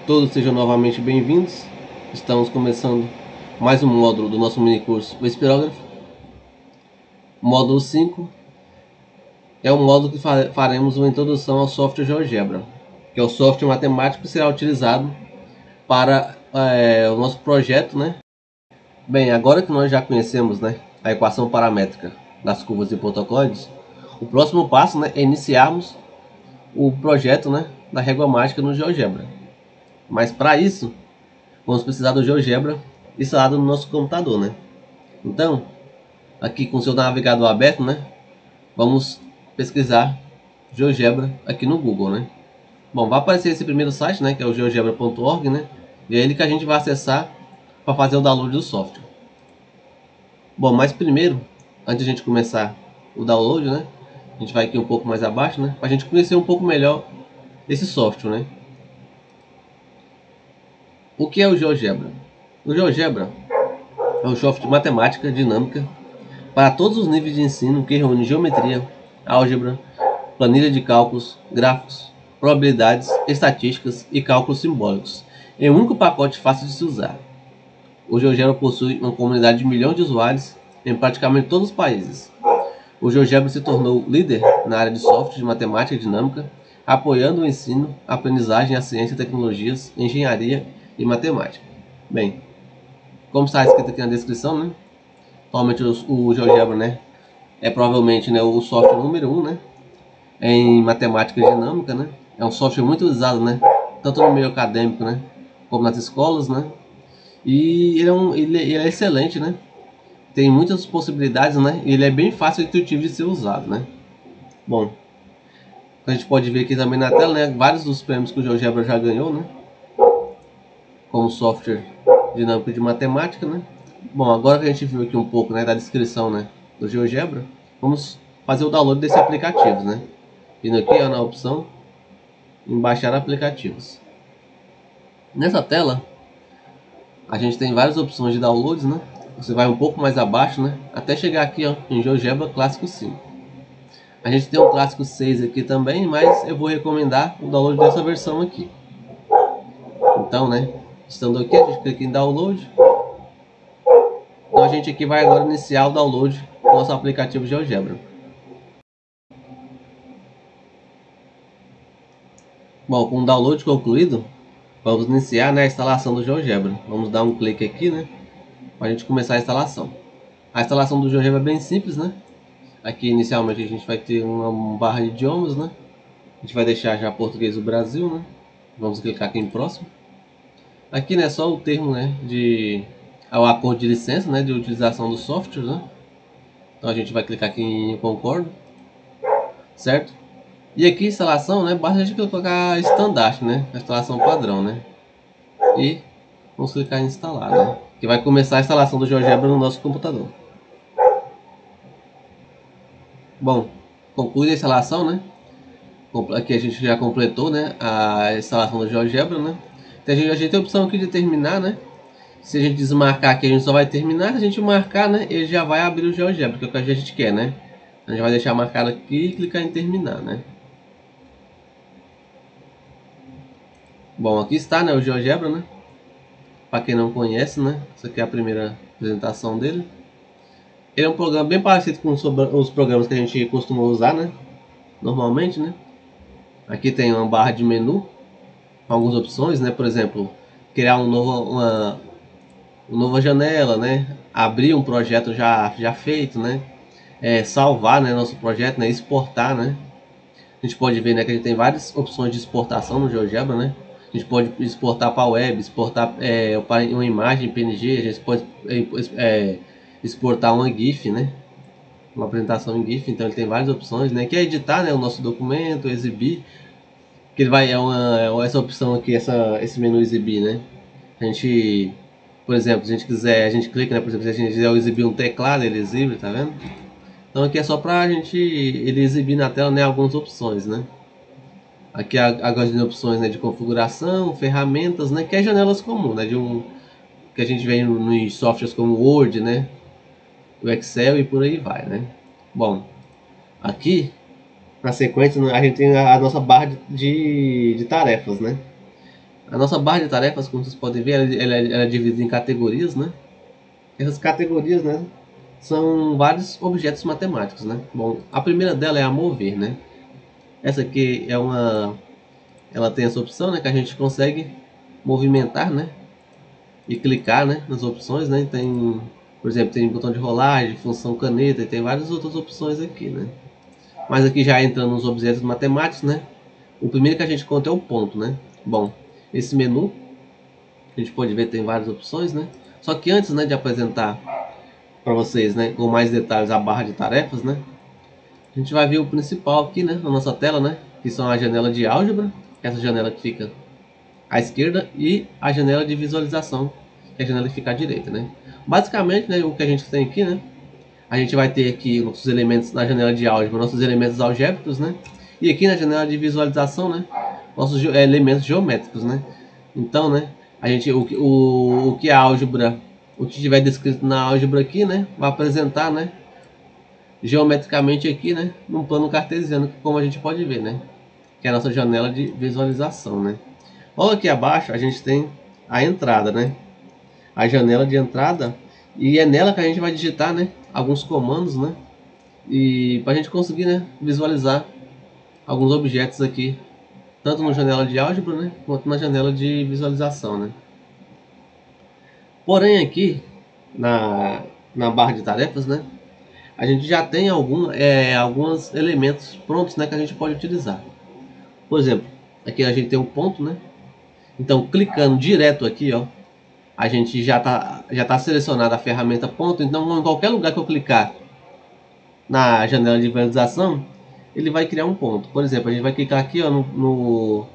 Todos sejam novamente bem-vindos. Estamos começando mais um módulo do nosso mini curso O Espirógrafo. Módulo 5 é um módulo que faremos uma introdução ao software GeoGebra, que é o software matemático que será utilizado para o nosso projeto, né? Bem, agora que nós já conhecemos, né, a equação paramétrica das curvas hipotecóides, o próximo passo, né, é iniciarmos o projeto, né, da régua mágica no GeoGebra. Mas para isso, vamos precisar do GeoGebra instalado no nosso computador, né? Então, aqui com o seu navegador aberto, né, vamos pesquisar GeoGebra aqui no Google, né? Bom, vai aparecer esse primeiro site, né, que é o geogebra.org, né? E é ele que a gente vai acessar para fazer o download do software. Bom, mas primeiro, antes de a gente começar o download, né, a gente vai aqui um pouco mais abaixo, né, para a gente conhecer um pouco melhor esse software, né? O que é o GeoGebra? O GeoGebra é um software de matemática dinâmica para todos os níveis de ensino que reúne geometria, álgebra, planilha de cálculos, gráficos, probabilidades, estatísticas e cálculos simbólicos, em um único pacote fácil de se usar. O GeoGebra possui uma comunidade de milhões de usuários em praticamente todos os países. O GeoGebra se tornou líder na área de software de matemática dinâmica, apoiando o ensino, a aprendizagem, a ciência, tecnologias, engenharia e matemática. Bem, como está escrito aqui na descrição, né? Atualmente o GeoGebra, né, é provavelmente, né, o software número 1, né, em matemática dinâmica, né? É um software muito usado, né, tanto no meio acadêmico, né, como nas escolas, né? E ele é excelente, né? Tem muitas possibilidades, né? E ele é bem fácil e intuitivo de ser usado, né? Bom, a gente pode ver aqui também na tela, né, vários dos prêmios que o GeoGebra já ganhou, né? Como software dinâmico de matemática, né? Bom, agora que a gente viu aqui um pouco, né, da descrição, né, do GeoGebra, vamos fazer o download desse aplicativo, né? Vindo aqui, ó, na opção em baixar aplicativos. Nessa tela, a gente tem várias opções de downloads, né? Você vai um pouco mais abaixo, né, até chegar aqui, ó, em GeoGebra Clássico 5. A gente tem o Clássico 6 aqui também, mas eu vou recomendar o download dessa versão aqui. Então, né, estando aqui, a gente clica em download. Então a gente aqui vai agora iniciar o download do nosso aplicativo GeoGebra. Bom, com o download concluído, vamos iniciar, né, a instalação do GeoGebra. Vamos dar um clique aqui, né, para a gente começar a instalação. A instalação do GeoGebra é bem simples, né? Aqui inicialmente a gente vai ter uma barra de idiomas, né? A gente vai deixar já português do Brasil, né? Vamos clicar aqui em próximo. Aqui, né, só o termo, né, ao acordo de licença, né, de utilização do software, né? Então a gente vai clicar aqui em concordo, certo? E aqui instalação, né, basta a gente colocar standard, né, a instalação padrão, né? E vamos clicar em instalar, né? Que vai começar a instalação do GeoGebra no nosso computador. Bom, concluída a instalação, né? Aqui a gente já completou, né, a instalação do GeoGebra, né? Então a gente tem a opção aqui de terminar, né? Se a gente desmarcar aqui, a gente só vai terminar. Se a gente marcar, né, ele já vai abrir o GeoGebra, que é o que a gente quer, né? A gente vai deixar marcado aqui e clicar em terminar, né? Bom, aqui está, né, o GeoGebra, né? Para quem não conhece, né? Essa aqui é a primeira apresentação dele. Ele é um programa bem parecido com os programas que a gente costuma usar, né? Normalmente, né? Aqui tem uma barra de menu, algumas opções, né? Por exemplo, criar uma nova janela, né? Abrir um projeto já feito, né? Salvar, né, nosso projeto, né? Exportar, né? A gente pode ver, né, que a gente tem várias opções de exportação no GeoGebra, né? A gente pode exportar para a web, exportar para uma imagem PNG, a gente pode exportar uma GIF, né? Uma apresentação em GIF, então ele tem várias opções, né? Que é editar, né, o nosso documento, exibir, que ele vai essa opção aqui, esse menu exibir, né? A gente, por exemplo, se a gente quiser, a gente clica, né, por exemplo, se a gente quiser exibir um teclado, ele exibe, tá vendo? Então aqui é só pra ele exibir na tela, né, algumas opções, né? Aqui agora tem opções, né, de configuração, ferramentas, né, que é janelas comuns, né, que a gente vê nos softwares como o Word, né, o Excel e por aí vai, né? Bom, aqui na sequência a gente tem a nossa barra de tarefas, né? A nossa barra de tarefas, como vocês podem ver, ela é dividida em categorias, né? Essas categorias, né, são vários objetos matemáticos, né? Bom, a primeira dela é a mover, né? Essa aqui é ela tem essa opção, né, que a gente consegue movimentar, né? E clicar, né, nas opções, né? Tem, por exemplo, tem botão de rolagem, função caneta, e tem várias outras opções aqui, né? Mas aqui já entrando nos objetos matemáticos, né? O primeiro que a gente conta é o ponto, né? Bom, esse menu, a gente pode ver, tem várias opções, né? Só que antes, né, de apresentar para vocês, né, com mais detalhes a barra de tarefas, né? A gente vai ver o principal aqui, né, na nossa tela, né? Que são a janela de álgebra, essa janela que fica à esquerda, e a janela de visualização, que é a janela que fica à direita, né? Basicamente, né, o que a gente tem aqui, né? A gente vai ter aqui nossos elementos na janela de álgebra, nossos elementos algébricos, né? E aqui na janela de visualização, né? Nossos elementos geométricos, né? Então, né? A gente, o que é álgebra, o que tiver descrito na álgebra aqui, né? Vai apresentar, né? Geometricamente aqui, né? Num plano cartesiano, como a gente pode ver, né? Que é a nossa janela de visualização, né? Logo aqui abaixo a gente tem a entrada, né? A janela de entrada, e é nela que a gente vai digitar, né? Alguns comandos, né? E para a gente conseguir, né? Visualizar alguns objetos aqui, tanto na janela de álgebra, né? Quanto na janela de visualização, né? Porém aqui na barra de tarefas, né? A gente já tem alguns elementos prontos, né, que a gente pode utilizar. Por exemplo, aqui a gente tem um ponto, né? Então, clicando direto aqui, ó, a gente já tá selecionada a ferramenta ponto. Então, em qualquer lugar que eu clicar na janela de visualização, ele vai criar um ponto. Por exemplo, a gente vai clicar aqui, ó, no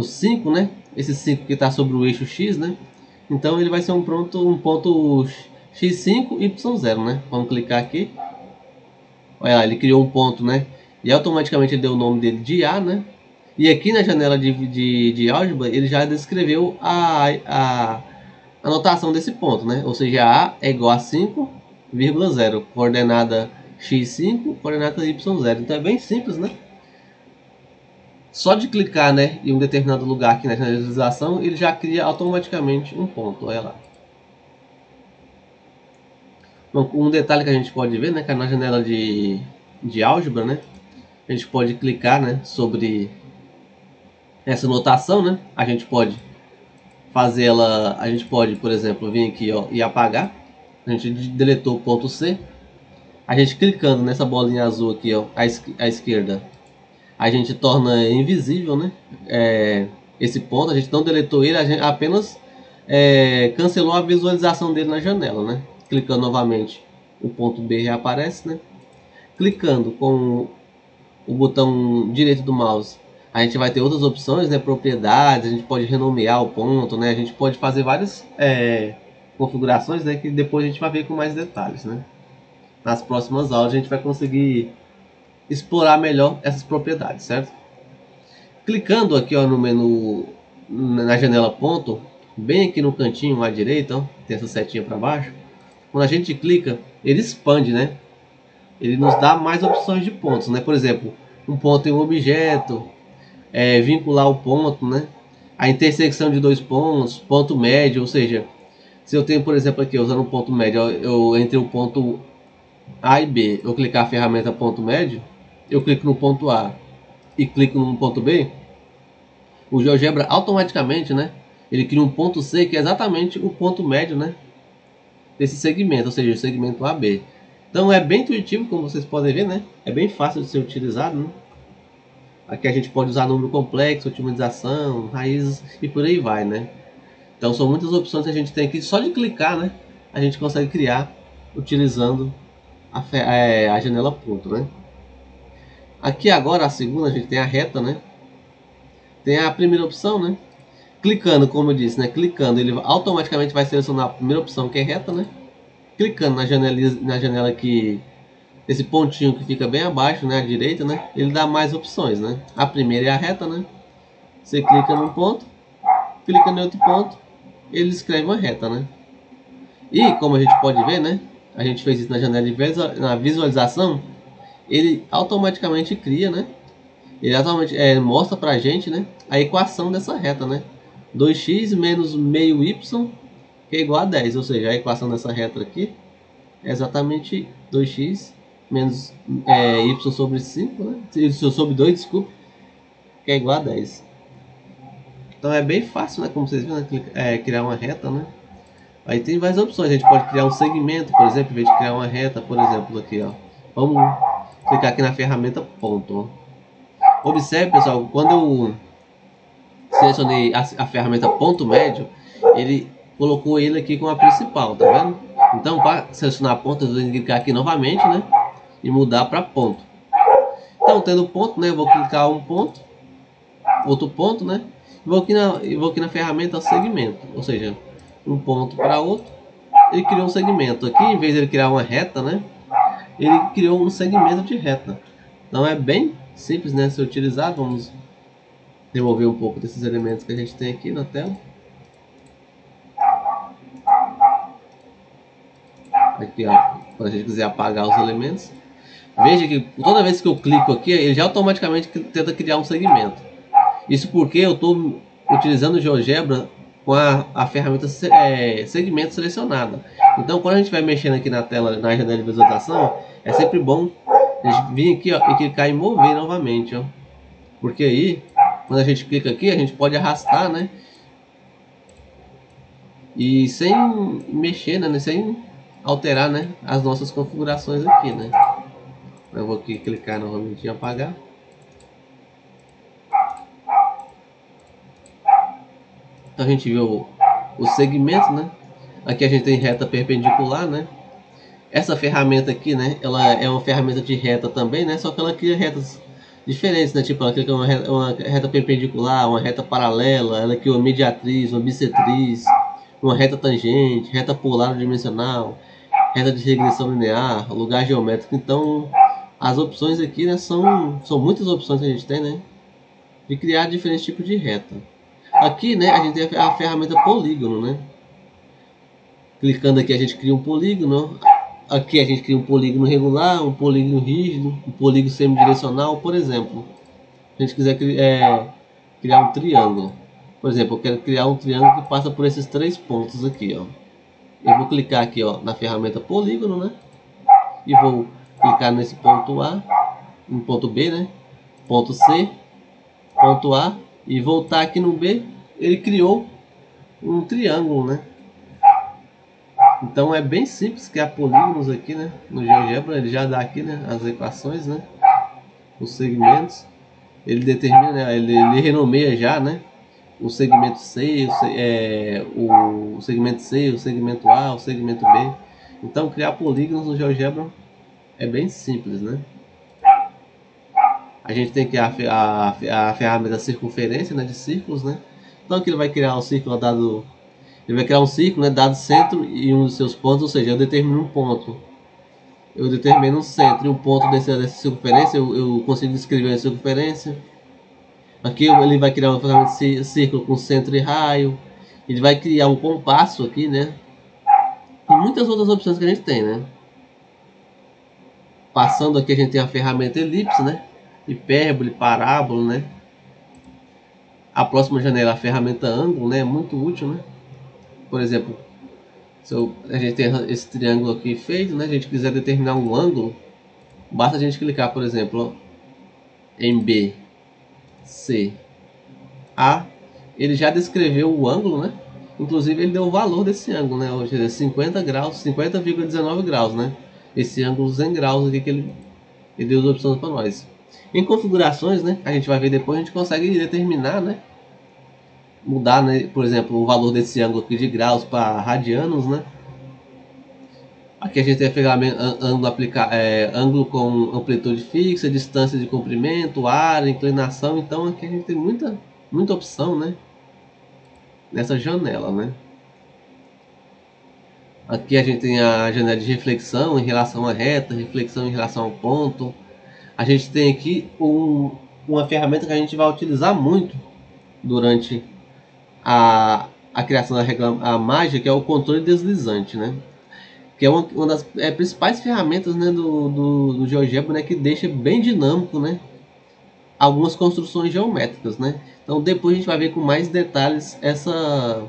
5, né? Esse 5 que está sobre o eixo X, né? Então, ele vai ser um ponto x5, y0, né? Vamos clicar aqui. Olha lá, ele criou um ponto, né? E automaticamente ele deu o nome dele de A, né? E aqui na janela de álgebra, ele já descreveu a notação desse ponto, né? Ou seja, A é igual a 5,0, coordenada x5, coordenada y0. Então é bem simples, né? Só de clicar, né, em um determinado lugar aqui na visualização, ele já cria automaticamente um ponto. Olha lá. Bom, um detalhe que a gente pode ver, né, que é na janela de álgebra, né? A gente pode clicar, né, sobre essa notação, né? A gente pode fazer ela, a gente pode, por exemplo, vir aqui, ó, e apagar. A gente deletou o ponto C. A gente clicando nessa bolinha azul aqui, ó, à esquerda, a gente torna invisível, né? Esse ponto, a gente não deletou ele, a gente apenas cancelou a visualização dele na janela, né? Clicando novamente, o ponto B reaparece, né? Clicando com o botão direito do mouse, a gente vai ter outras opções, né? Propriedades, a gente pode renomear o ponto, né? A gente pode fazer várias configurações, né? Que depois a gente vai ver com mais detalhes, né? Nas próximas aulas a gente vai conseguir explorar melhor essas propriedades, certo? Clicando aqui, ó, no menu, na janela ponto, bem aqui no cantinho à direita, ó, tem essa setinha para baixo. Quando a gente clica, ele expande, né? Ele nos dá mais opções de pontos, né? Por exemplo, um ponto em um objeto, vincular o ponto, né? A intersecção de dois pontos, ponto médio, ou seja, se eu tenho, por exemplo, aqui usando um ponto médio, eu entre o ponto A e B, eu clicar a ferramenta ponto médio, eu clico no ponto A e clico no ponto B, o GeoGebra automaticamente, né? Ele cria um ponto C que é exatamente o ponto médio, né? Desse segmento, ou seja, o segmento AB. Então é bem intuitivo, como vocês podem ver, né? É bem fácil de ser utilizado, né? Aqui a gente pode usar número complexo, otimização, raízes e por aí vai, né? Então são muitas opções que a gente tem aqui. Só de clicar, né? A gente consegue criar utilizando a janela ponto, né? Aqui agora a segunda a gente tem a reta, né? Tem a primeira opção, né? Clicando, como eu disse, né? Clicando, ele automaticamente vai selecionar a primeira opção, que é reta, né? Clicando na janela que esse pontinho que fica bem abaixo, né, à direita, né? Ele dá mais opções, né? A primeira é a reta, né? Você clica num ponto, clica em outro ponto, ele escreve uma reta, né? E como a gente pode ver, né? A gente fez isso na janela de visualização, ele automaticamente cria, né? Ele atualmente mostra pra gente, né, a equação dessa reta, né? 2x menos meio y que é igual a 10, ou seja, a equação dessa reta aqui é exatamente 2x menos y sobre 5, né? Y sobre 2, desculpa, que é igual a 10. Então é bem fácil, né? Como vocês viram, né? Criar uma reta, né? Aí tem várias opções. A gente pode criar um segmento, por exemplo, em vez de criar uma reta, por exemplo, aqui, ó. Vamos clicar aqui na ferramenta ponto. Ó. Observe, pessoal, quando eu selecionei a ferramenta ponto médio, ele colocou ele aqui com a principal, tá vendo? Então, para selecionar a ponta, eu vou clicar aqui novamente, né? E mudar para ponto. Então, tendo ponto, né? Eu vou clicar um ponto, outro ponto, né? E vou aqui na ferramenta segmento, ou seja, um ponto para outro. Ele criou um segmento aqui, em vez de ele criar uma reta, né? Ele criou um segmento de reta. Então é bem simples, né? Ser utilizado. Vamos remover um pouco desses elementos que a gente tem aqui na tela. Aqui, ó, quando a gente quiser apagar os elementos. Veja que toda vez que eu clico aqui, ele já automaticamente tenta criar um segmento. Isso porque eu estou utilizando o GeoGebra com a ferramenta segmento selecionada. Então, quando a gente vai mexendo aqui na tela, na janela de visualização, é sempre bom a gente vir aqui, ó, e clicar em mover novamente, ó. Porque aí, quando a gente clica aqui, a gente pode arrastar, né? E sem mexer, né? Sem alterar, né? As nossas configurações aqui, né? Eu vou aqui clicar novamente em apagar. Então a gente viu o segmento, né? Aqui a gente tem reta perpendicular, né? Essa ferramenta aqui, né? Ela é uma ferramenta de reta também, né? Só que ela cria retas diferentes, né? Tipo, ela cria uma reta perpendicular, uma reta paralela, ela cria uma mediatriz, uma bissetriz, uma reta tangente, reta polar dimensional, reta de regressão linear, lugar geométrico. Então, as opções aqui, né? São muitas opções que a gente tem, né? De criar diferentes tipos de reta. Aqui, né, a gente tem a ferramenta polígono, né? Clicando aqui a gente cria um polígono. Aqui a gente cria um polígono regular, um polígono rígido, um polígono semidirecional, por exemplo. Se a gente quiser criar um triângulo. Por exemplo, eu quero criar um triângulo que passa por esses 3 pontos aqui, ó. Eu vou clicar aqui, ó, na ferramenta polígono, né? E vou clicar nesse ponto A, no ponto B, né? Ponto C, ponto A. E voltar aqui no B, ele criou um triângulo, né? Então é bem simples criar polígonos aqui, né? No GeoGebra ele já dá aqui, né? As equações, né? Os segmentos. Ele determina, né? Ele renomeia já, né? O segmento C, o segmento C, o segmento A, o segmento B. Então criar polígonos no GeoGebra é bem simples, né? A gente tem aqui a ferramenta da circunferência, né, de círculos, né? Então aqui ele vai criar um círculo dado, ele vai criar um círculo, né, dado centro e um dos seus pontos, ou seja, eu determino um ponto, eu determino um centro e um ponto dessa circunferência, eu consigo descrever a circunferência. Aqui ele vai criar uma ferramenta de círculo com centro e raio, ele vai criar um compasso aqui, né? E muitas outras opções que a gente tem, né? Passando aqui a gente tem a ferramenta elipse, né? Hipérbole, parábola, né? A próxima janela, a ferramenta ângulo, né? É muito útil, né? Por exemplo, se a gente tem esse triângulo aqui feito, né? A gente quiser determinar um ângulo, basta a gente clicar, por exemplo, em B, C, A. Ele já descreveu o ângulo, né? Inclusive ele deu o valor desse ângulo, né? Hoje é 50 graus, 50,19 graus, né? Esse ângulo 100 graus aqui que ele deu as opções para nós. Em configurações, né, a gente vai ver depois, a gente consegue determinar, né, mudar, né, por exemplo, o valor desse ângulo aqui de graus para radianos, né. Aqui a gente tem a ferramenta ângulo com amplitude fixa, distância de comprimento, área, inclinação. Então aqui a gente tem muita opção, né, nessa janela, né. Aqui a gente tem a janela de reflexão em relação à reta, reflexão em relação ao ponto. A gente tem aqui uma ferramenta que a gente vai utilizar muito durante a criação da mágica, que é o controle deslizante, né? Que é uma das principais ferramentas, né, do GeoGebra, né, que deixa bem dinâmico, né, algumas construções geométricas, né? Então depois a gente vai ver com mais detalhes essa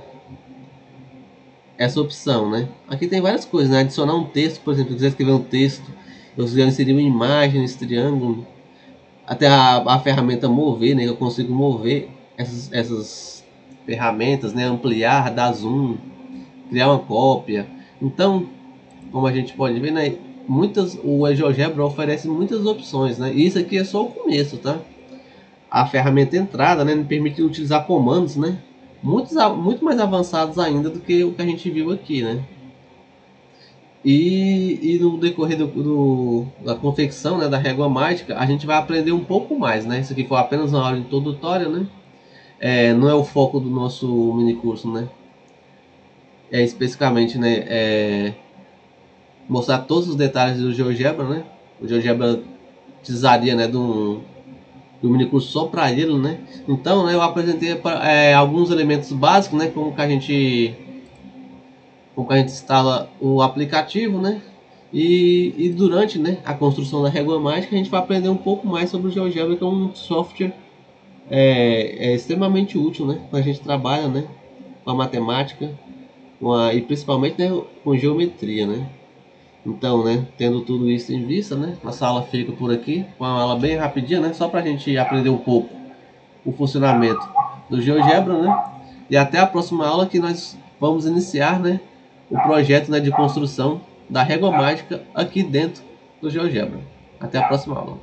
opção, né? Aqui tem várias coisas, né? Adicionar um texto, por exemplo, se eu quiser escrever um texto, eu quiser inserir uma imagem nesse triângulo, até a ferramenta mover, né? Eu consigo mover essas ferramentas, né? Ampliar, dar zoom, criar uma cópia. Então, como a gente pode ver, né? O GeoGebra oferece muitas opções, né? E isso aqui é só o começo, tá? A ferramenta entrada, né? Me permite utilizar comandos, né? Muito mais avançados ainda do que o que a gente viu aqui, né? E no decorrer da confecção, né, da régua mágica, a gente vai aprender um pouco mais, né? Isso aqui foi apenas uma aula introdutória, né? Não é o foco do nosso mini curso, né? É especificamente, né? Mostrar todos os detalhes do GeoGebra, né? O GeoGebra precisaria, né, do mini curso só para ele, né? Então, né, eu apresentei alguns elementos básicos, né? Como que a gente instala o aplicativo, né? E durante, né, a construção da régua mágica a gente vai aprender um pouco mais sobre o GeoGebra, que é um software extremamente útil, né, quando a gente trabalha, né, com a matemática e principalmente, né, com geometria, né. Então, né, tendo tudo isso em vista, né, nossa aula fica por aqui, uma aula bem rapidinha, né, só para a gente aprender um pouco o funcionamento do GeoGebra, né, e até a próxima aula que nós vamos iniciar, né, o projeto, né, de construção da régua mágica aqui dentro do GeoGebra. Até a próxima aula.